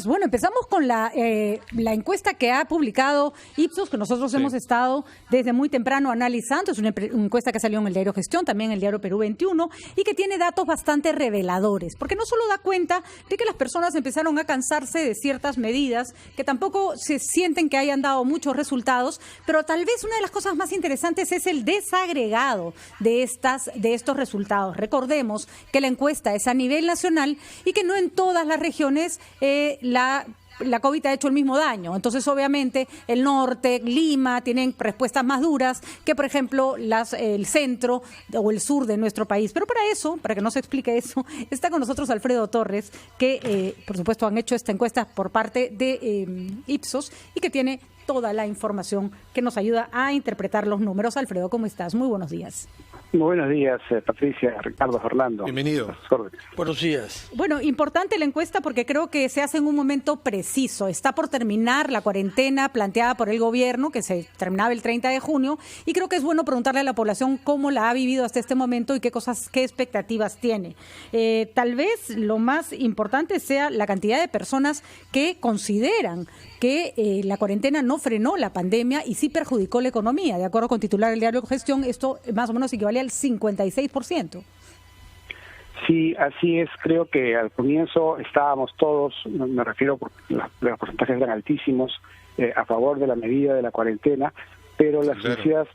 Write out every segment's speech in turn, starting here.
Bueno, empezamos con la encuesta que ha publicado Ipsos, que nosotros hemos estado desde muy temprano analizando. Es una encuesta que salió en el diario Gestión, también en el diario Perú 21, y que tiene datos bastante reveladores, porque no solo da cuenta de que las personas empezaron a cansarse de ciertas medidas, que tampoco se sienten que hayan dado muchos resultados, pero tal vez una de las cosas más interesantes es el desagregado de estos resultados. Recordemos que la encuesta es a nivel nacional y que no en todas las regiones la COVID ha hecho el mismo daño. Entonces, obviamente, el norte, Lima, tienen respuestas más duras que, por ejemplo, el centro o el sur de nuestro país. Pero para que no se explique eso, está con nosotros Alfredo Torres, que, por supuesto, han hecho esta encuesta por parte de Ipsos y que tiene toda la información que nos ayuda a interpretar los números. Alfredo, ¿cómo estás? Muy buenos días. Muy buenos días, Patricia, Ricardo, Fernando. Bienvenido. Buenos días. Bueno, importante la encuesta porque creo que se hace en un momento preciso. Está por terminar la cuarentena planteada por el gobierno, que se terminaba el 30 de junio, y creo que es bueno preguntarle a la población cómo la ha vivido hasta este momento y qué expectativas tiene. Tal vez lo más importante sea la cantidad de personas que consideran que la cuarentena no frenó la pandemia y sí perjudicó la economía. De acuerdo con titular del diario Gestión, esto más o menos equivale al 56%. Sí, así es. Creo que al comienzo estábamos todos, me refiero porque los porcentajes eran altísimos, a favor de la medida de la cuarentena, pero las sucesivas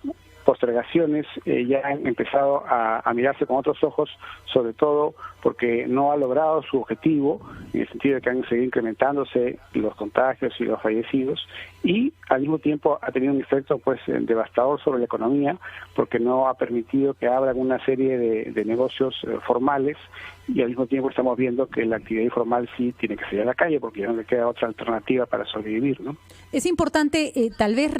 postergaciones ya han empezado a mirarse con otros ojos, sobre todo porque no ha logrado su objetivo, en el sentido de que han seguido incrementándose los contagios y los fallecidos, y al mismo tiempo ha tenido un efecto devastador sobre la economía, porque no ha permitido que abran una serie de negocios formales, y al mismo tiempo estamos viendo que la actividad informal sí tiene que salir a la calle, porque ya no le queda otra alternativa para sobrevivir, ¿no? Es importante tal vez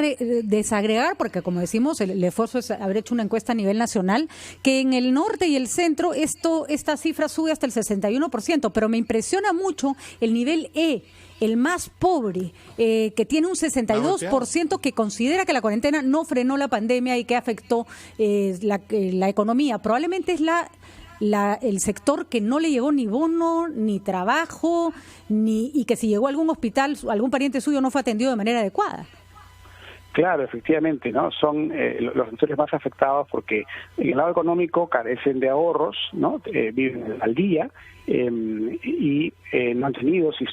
desagregar, porque como decimos, el esfuerzo es haber hecho una encuesta a nivel nacional, que en el norte y el centro esta cifra sube hasta el 61%, pero me impresiona mucho el nivel E, el más pobre, que tiene un 62% que considera que la cuarentena no frenó la pandemia y que afectó la economía. Probablemente es el sector que no le llegó ni bono, ni trabajo, y que si llegó a algún hospital, algún pariente suyo no fue atendido de manera adecuada. Claro, efectivamente, ¿no? Son los sectores más afectados porque en el lado económico carecen de ahorros, ¿no? Viven al día y no han tenido, si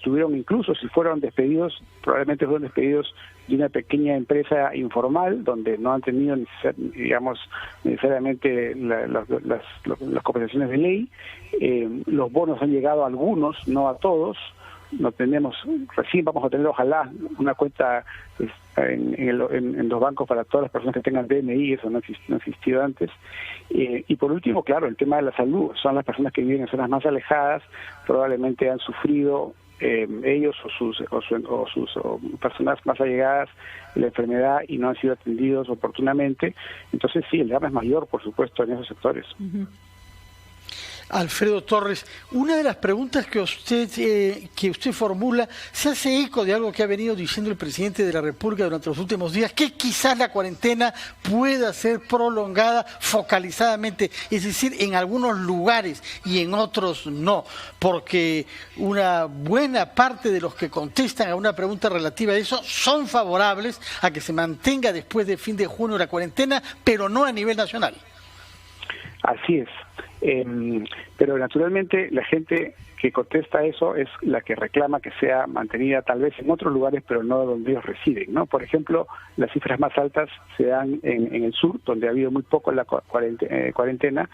fueron despedidos, probablemente fueron despedidos de una pequeña empresa informal donde no han tenido, necesariamente las compensaciones de ley. Los bonos han llegado a algunos, no a todos. Recién vamos a tener, ojalá, una cuenta en los bancos para todas las personas que tengan DNI, eso no ha existido antes. Y por último, claro, el tema de la salud. Son las personas que viven en zonas más alejadas, probablemente han sufrido ellos o sus personas más allegadas la enfermedad y no han sido atendidos oportunamente. Entonces sí, el drama es mayor, por supuesto, en esos sectores. Uh-huh. Alfredo Torres, una de las preguntas que usted formula se hace eco de algo que ha venido diciendo el presidente de la República durante los últimos días, que quizás la cuarentena pueda ser prolongada focalizadamente, es decir, en algunos lugares y en otros no, porque una buena parte de los que contestan a una pregunta relativa a eso son favorables a que se mantenga después de fin de junio la cuarentena, pero no a nivel nacional. Así es. Pero naturalmente la gente que contesta eso es la que reclama que sea mantenida tal vez en otros lugares, pero no donde ellos residen, ¿no? Por ejemplo, las cifras más altas se dan en el sur, donde ha habido muy poco la cuarentena,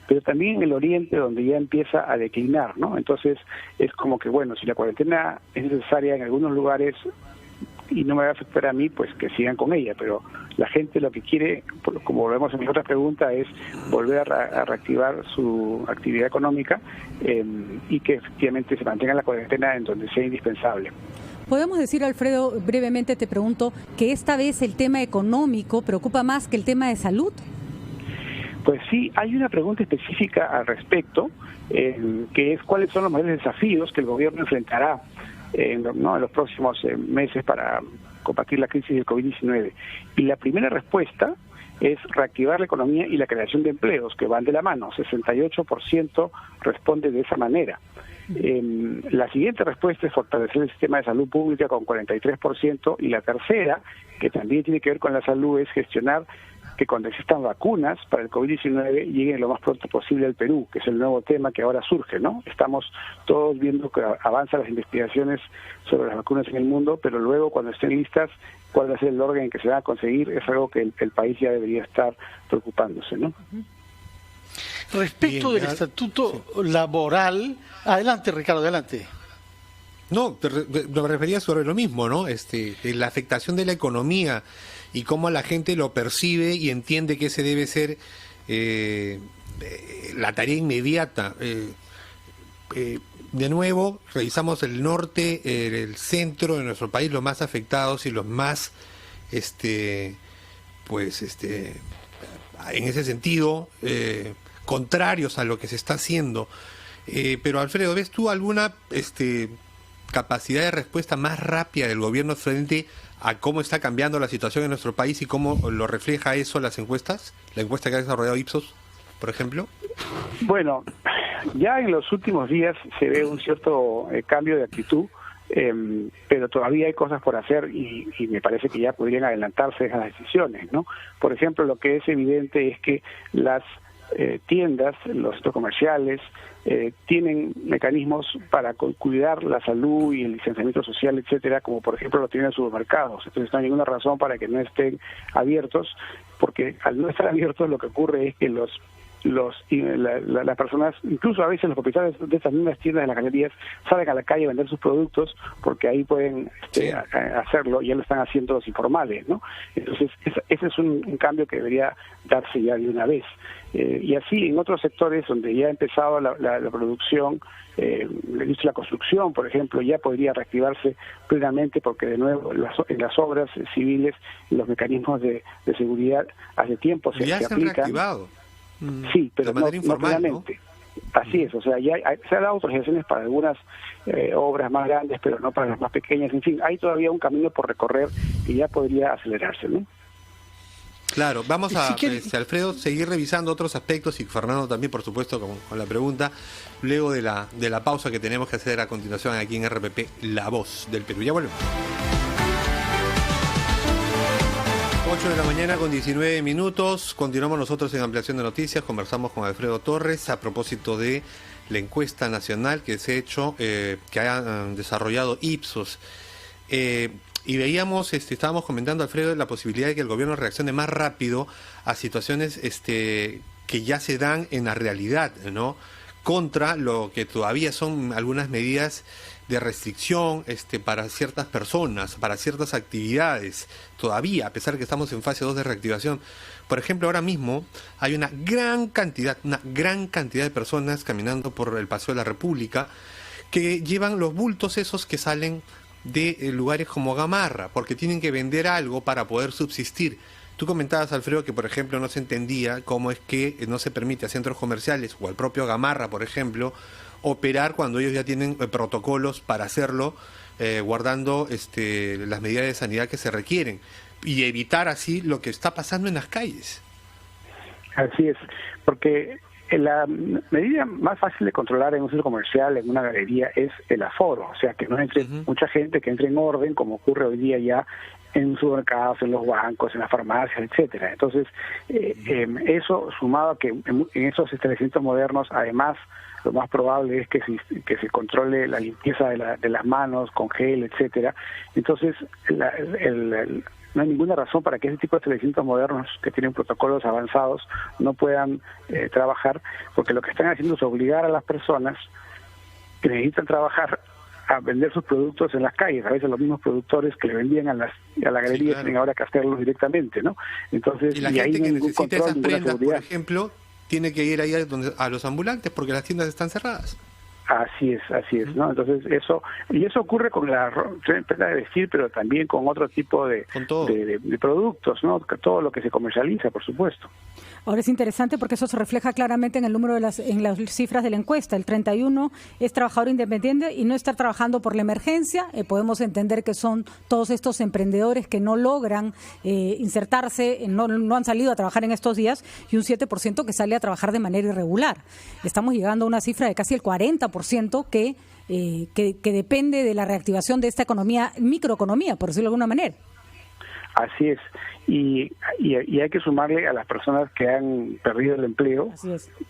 pero también en el oriente, donde ya empieza a declinar, ¿no? Entonces es como que, bueno, si la cuarentena es necesaria en algunos lugares y no me va a afectar a mí, pues que sigan con ella, pero la gente lo que quiere, como volvemos a mi otra pregunta, es volver a reactivar su actividad económica y que efectivamente se mantenga la cuarentena en donde sea indispensable. ¿Podemos decir, Alfredo, brevemente te pregunto, que esta vez el tema económico preocupa más que el tema de salud? Pues sí, hay una pregunta específica al respecto, que es cuáles son los mayores desafíos que el gobierno enfrentará en los próximos meses para combatir la crisis del COVID-19. Y la primera respuesta es reactivar la economía y la creación de empleos, que van de la mano. 68% responde de esa manera. La siguiente respuesta es fortalecer el sistema de salud pública con 43%, y la tercera, que también tiene que ver con la salud, es gestionar que cuando existan vacunas para el COVID-19 lleguen lo más pronto posible al Perú, que es el nuevo tema que ahora surge, ¿no? Estamos todos viendo que avanzan las investigaciones sobre las vacunas en el mundo, pero luego cuando estén listas, cuál va a ser el orden en que se va a conseguir, es algo que el país ya debería estar preocupándose, ¿no? Respecto del estatuto laboral, adelante Ricardo, adelante. No, me refería sobre lo mismo, ¿no? La afectación de la economía y cómo la gente lo percibe y entiende que ese debe ser la tarea inmediata. De nuevo, revisamos el norte, el centro de nuestro país, los más afectados y los más, en ese sentido, contrarios a lo que se está haciendo. Pero Alfredo, ¿ves tú alguna capacidad de respuesta más rápida del gobierno frente a cómo está cambiando la situación en nuestro país y cómo lo refleja eso las encuestas? La encuesta que ha desarrollado Ipsos, por ejemplo. Bueno, ya en los últimos días se ve un cierto cambio de actitud, pero todavía hay cosas por hacer y me parece que ya podrían adelantarse esas decisiones, ¿no? Por ejemplo, lo que es evidente es que las tiendas, los centros comerciales, tienen mecanismos para cuidar la salud y el distanciamiento social, etcétera, como por ejemplo lo tienen los supermercados. Entonces no hay ninguna razón para que no estén abiertos, porque al no estar abiertos lo que ocurre es que las personas, incluso a veces los propietarios de estas mismas tiendas de las galerías, salen a la calle a vender sus productos porque ahí pueden hacerlo, y ya lo están haciendo los informales, ¿no? Entonces ese es un cambio que debería darse ya de una vez. Y así en otros sectores donde ya ha empezado la producción, la construcción, por ejemplo, ya podría reactivarse plenamente, porque de nuevo en las obras civiles los mecanismos de seguridad hace tiempo se aplican. Reactivado. Sí, pero de manera informal, no plenamente. ¿No? Así es, o sea, ya se han dado autorizaciones para algunas obras más grandes, pero no para las más pequeñas. En fin, hay todavía un camino por recorrer que ya podría acelerarse, ¿no? Claro, vamos a, Alfredo, seguir revisando otros aspectos, y Fernando también, por supuesto, con la pregunta, luego de la pausa que tenemos que hacer a continuación aquí en RPP, La Voz del Perú. Ya volvemos. 8 de la mañana con 19 minutos. Continuamos nosotros en Ampliación de Noticias. Conversamos con Alfredo Torres a propósito de la encuesta nacional que se ha hecho, que ha desarrollado Ipsos. Y veíamos, estábamos comentando, Alfredo, la posibilidad de que el gobierno reaccione más rápido a situaciones que ya se dan en la realidad, ¿no? Contra lo que todavía son algunas medidas de restricción para ciertas personas, para ciertas actividades, todavía, a pesar de que estamos en fase 2 de reactivación. Por ejemplo, ahora mismo hay una gran cantidad de personas caminando por el Paseo de la República que llevan los bultos esos que salen de lugares como Gamarra, porque tienen que vender algo para poder subsistir. Tú comentabas, Alfredo, que por ejemplo no se entendía cómo es que no se permite a centros comerciales o al propio Gamarra, por ejemplo, operar cuando ellos ya tienen protocolos para hacerlo, guardando las medidas de sanidad que se requieren, y evitar así lo que está pasando en las calles. Así es, porque la medida más fácil de controlar en un centro comercial, en una galería, es el aforo, o sea, que no entre mucha gente, que entre en orden, como ocurre hoy día ya en supermercados, en los bancos, en las farmacias, etcétera. Entonces, eso sumado a que en esos establecimientos modernos, además, lo más probable es que se controle la limpieza de las manos con gel, etcétera. Entonces, no hay ninguna razón para que ese tipo de establecimientos modernos que tienen protocolos avanzados no puedan trabajar, porque lo que están haciendo es obligar a las personas que necesitan trabajar a vender sus productos en las calles. A veces los mismos productores que le vendían a la galería, claro, tienen ahora que hacerlos directamente, ¿no? Entonces, y la gente que necesita esas prendas, por ejemplo, tiene que ir ahí a los ambulantes porque las tiendas están cerradas. Así es, ¿no? Entonces eso ocurre con la prenda de vestir, pero también con otro tipo de productos, ¿no? Todo lo que se comercializa, por supuesto. Ahora es interesante porque eso se refleja claramente en el número en las cifras de la encuesta. El 31 es trabajador independiente y no está trabajando por la emergencia. Podemos entender que son todos estos emprendedores que no logran insertarse, no han salido a trabajar en estos días, y un 7% que sale a trabajar de manera irregular. Estamos llegando a una cifra de casi el 40% 40% que depende de la reactivación de esta economía, microeconomía, por decirlo de alguna manera. Así es, y hay que sumarle a las personas que han perdido el empleo,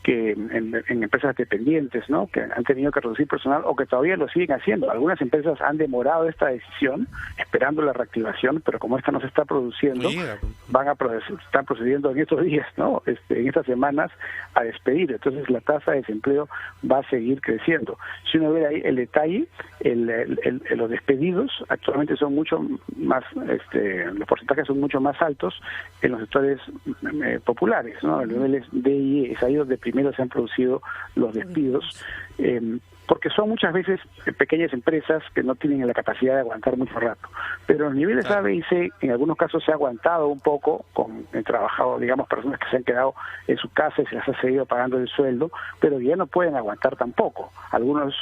que en empresas dependientes, ¿no? Que han tenido que reducir personal o que todavía lo siguen haciendo. Algunas empresas han demorado esta decisión, esperando la reactivación, pero como esta no se está produciendo, están procediendo en estos días, ¿no? En estas semanas a despedir. Entonces la tasa de desempleo va a seguir creciendo. Si uno ve ahí el detalle, los despedidos actualmente son mucho más, los porcentajes son mucho más altos en los sectores populares, ¿no? En niveles D y E, es ahí donde primero se han producido los despidos, porque son muchas veces pequeñas empresas que no tienen la capacidad de aguantar mucho rato. Pero en los niveles A, B y C, en algunos casos se ha aguantado un poco con el trabajador, digamos, personas que se han quedado en su casa y se les ha seguido pagando el sueldo, pero ya no pueden aguantar tampoco. Algunos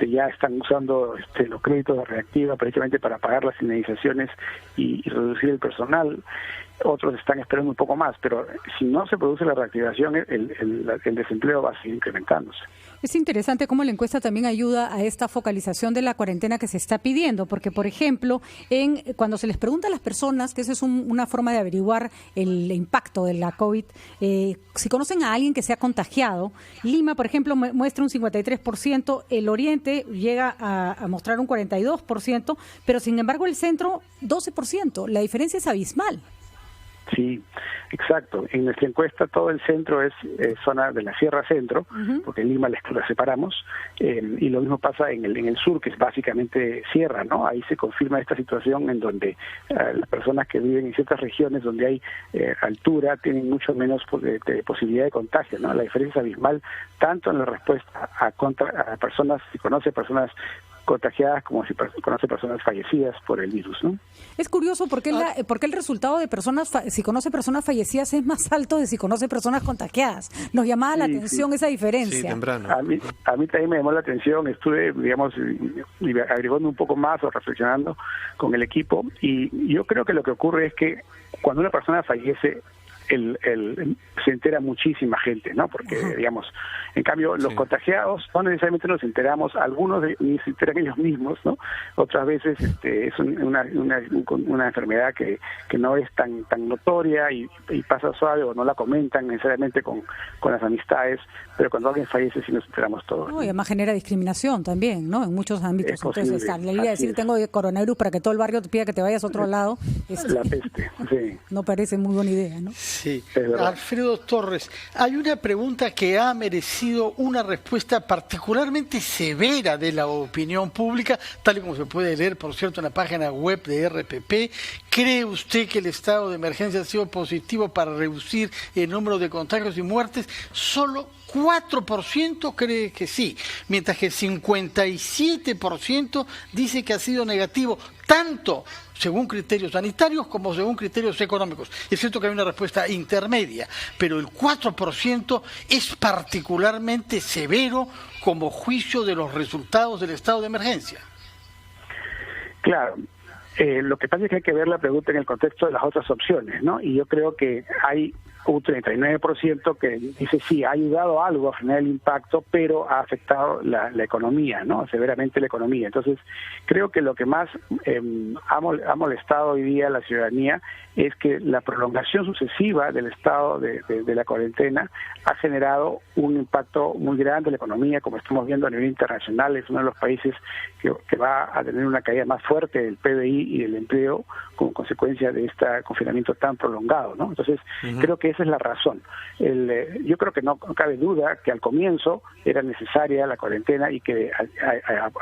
ya están usando los créditos de reactiva precisamente para pagar las indemnizaciones y reducir el personal. Otros están esperando un poco más, pero si no se produce la reactivación, el desempleo va a seguir incrementándose. Es interesante cómo la encuesta también ayuda a esta focalización de la cuarentena que se está pidiendo, porque, por ejemplo, cuando se les pregunta a las personas, que esa es una forma de averiguar el impacto de la COVID, si conocen a alguien que se ha contagiado, Lima, por ejemplo, muestra un 53%, el Oriente llega a mostrar un 42%, pero sin embargo el centro 12%. La diferencia es abismal. Sí, exacto. En nuestra encuesta todo el centro es zona de la Sierra Centro, porque en Lima la separamos, y lo mismo pasa en el sur, que es básicamente sierra, ¿no? Ahí se confirma esta situación en donde las personas que viven en ciertas regiones donde hay altura tienen mucho menos posibilidad de contagio, ¿no? La diferencia es abismal, tanto en la respuesta a personas, si conoce personas contagiadas como si conoce personas fallecidas por el virus, ¿no? Es curioso porque el resultado de personas, si conoce personas fallecidas, es más alto de si conoce personas contagiadas. Nos llamaba la atención esa diferencia. Sí, temprano. A mí también me llamó la atención, estuve, digamos, averiguando un poco más o reflexionando con el equipo, y yo creo que lo que ocurre es que cuando una persona fallece, se entera muchísima gente, ¿no? Porque, digamos, en cambio, los contagiados no necesariamente nos enteramos, algunos ni se enteran ellos mismos, ¿no? Otras veces es una enfermedad que no es tan notoria y pasa suave, o no la comentan necesariamente con las amistades, pero cuando alguien fallece sí nos enteramos todos. No, y además genera discriminación también, ¿no? En muchos ámbitos. Entonces, la idea de decir tengo coronavirus para que todo el barrio te pida que te vayas a otro lado, la peste, sí. No parece muy buena idea, ¿no? Sí. Alfredo Torres, hay una pregunta que ha merecido una respuesta particularmente severa de la opinión pública, tal y como se puede leer, por cierto, en la página web de RPP. ¿Cree usted que el estado de emergencia ha sido positivo para reducir el número de contagios y muertes? Solo 4% cree que sí, mientras que el 57% dice que ha sido negativo, tanto según criterios sanitarios como según criterios económicos. Es cierto que hay una respuesta intermedia, pero el 4% es particularmente severo como juicio de los resultados del estado de emergencia. Claro. Lo que pasa es que hay que ver la pregunta en el contexto de las otras opciones, ¿no? Y yo creo que hay un 39% que dice sí, ha ayudado algo a frenar el impacto, pero ha afectado la economía, ¿no? Severamente la economía. Entonces, creo que lo que más ha molestado hoy día a la ciudadanía es que la prolongación sucesiva del estado de la cuarentena ha generado un impacto muy grande en la economía, como estamos viendo a nivel internacional. Es uno de los países que va a tener una caída más fuerte del PBI y del empleo como consecuencia de este confinamiento tan prolongado, ¿no? Entonces, creo que esa es la razón. Yo creo que no cabe duda que al comienzo era necesaria la cuarentena y que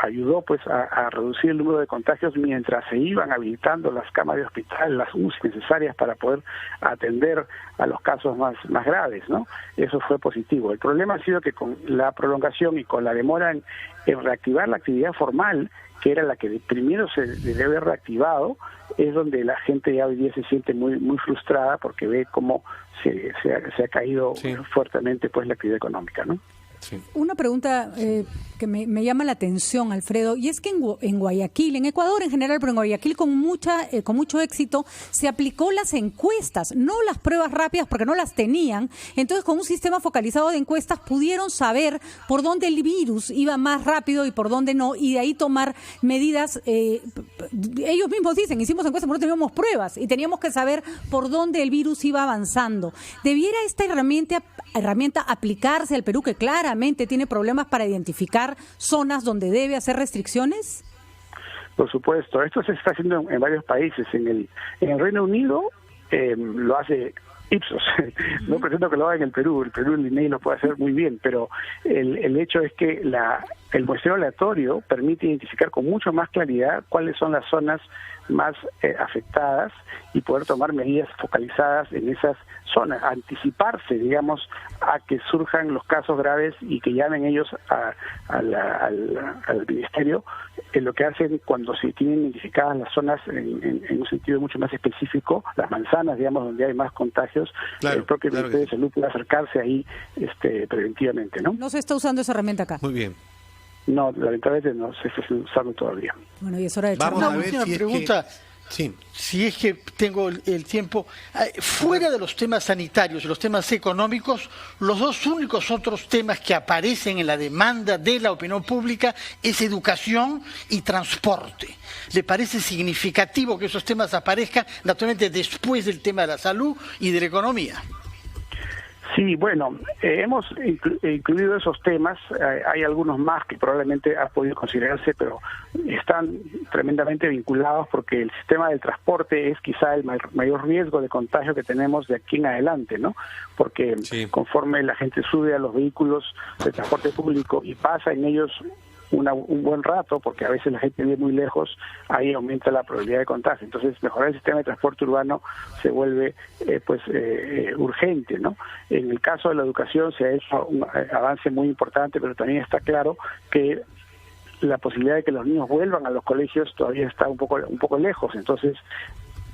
ayudó pues a reducir el número de contagios mientras se iban habilitando las camas de hospital, las UCI necesarias para poder atender a los casos más graves, ¿no? Eso fue positivo. El problema ha sido que con la prolongación y con la demora en reactivar la actividad formal, que era la que primero se debe haber reactivado, es donde la gente ya hoy día se siente muy frustrada porque ve cómo se ha caído fuertemente pues la actividad económica, ¿no? Sí. Una pregunta que me llama la atención, Alfredo, y es que en Guayaquil, en Ecuador en general, pero en Guayaquil con mucho éxito, se aplicó las encuestas, no las pruebas rápidas porque no las tenían. Entonces, con un sistema focalizado de encuestas pudieron saber por dónde el virus iba más rápido y por dónde no, y de ahí tomar medidas. Ellos mismos dicen, hicimos encuestas pero no teníamos pruebas y teníamos que saber por dónde el virus iba avanzando. ¿Debiera esta herramienta aplicarse al Perú, que claramente tiene problemas para identificar zonas donde debe hacer restricciones? Por supuesto, esto se está haciendo en varios países. En el Reino Unido lo hace Ipsos. No pretendo que lo haga en el Perú el INEI lo puede hacer muy bien, pero el hecho es que el muestreo aleatorio permite identificar con mucho más claridad cuáles son las zonas más afectadas y poder tomar medidas focalizadas en esas zonas, anticiparse, digamos, a que surjan los casos graves y que llamen ellos al ministerio. Lo que hacen cuando se tienen identificadas las zonas en un sentido mucho más específico, las manzanas, digamos, donde hay más contagios, el propio Ministerio de Salud puede acercarse ahí preventivamente, ¿no? No se está usando esa herramienta acá. Muy bien. No, lamentablemente no se está usando todavía. Bueno, y es hora de Vamos Una a ver última pregunta. Sí. Si es que tengo el tiempo, fuera de los temas sanitarios y los temas económicos, los dos únicos otros temas que aparecen en la demanda de la opinión pública es educación y transporte. ¿Le parece significativo que esos temas aparezcan, naturalmente, después del tema de la salud y de la economía? Sí, bueno, hemos incluido esos temas. Hay algunos más que probablemente han podido considerarse, pero están tremendamente vinculados porque el sistema del transporte es quizá el mayor riesgo de contagio que tenemos de aquí en adelante, ¿no? Porque conforme la gente sube a los vehículos de transporte público y pasa en ellos un buen rato, porque a veces la gente vive muy lejos, ahí aumenta la probabilidad de contagio. Entonces, mejorar el sistema de transporte urbano se vuelve urgente, ¿no? En el caso de la educación se ha hecho un avance muy importante, pero también está claro que la posibilidad de que los niños vuelvan a los colegios todavía está un poco lejos. Entonces,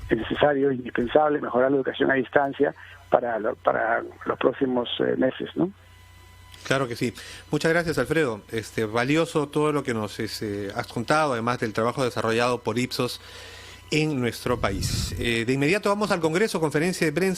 es necesario, indispensable, mejorar la educación a distancia para los próximos meses, ¿no? Claro que sí. Muchas gracias, Alfredo. Valioso todo lo que nos has contado, además del trabajo desarrollado por Ipsos en nuestro país. De inmediato vamos al Congreso, conferencia de prensa.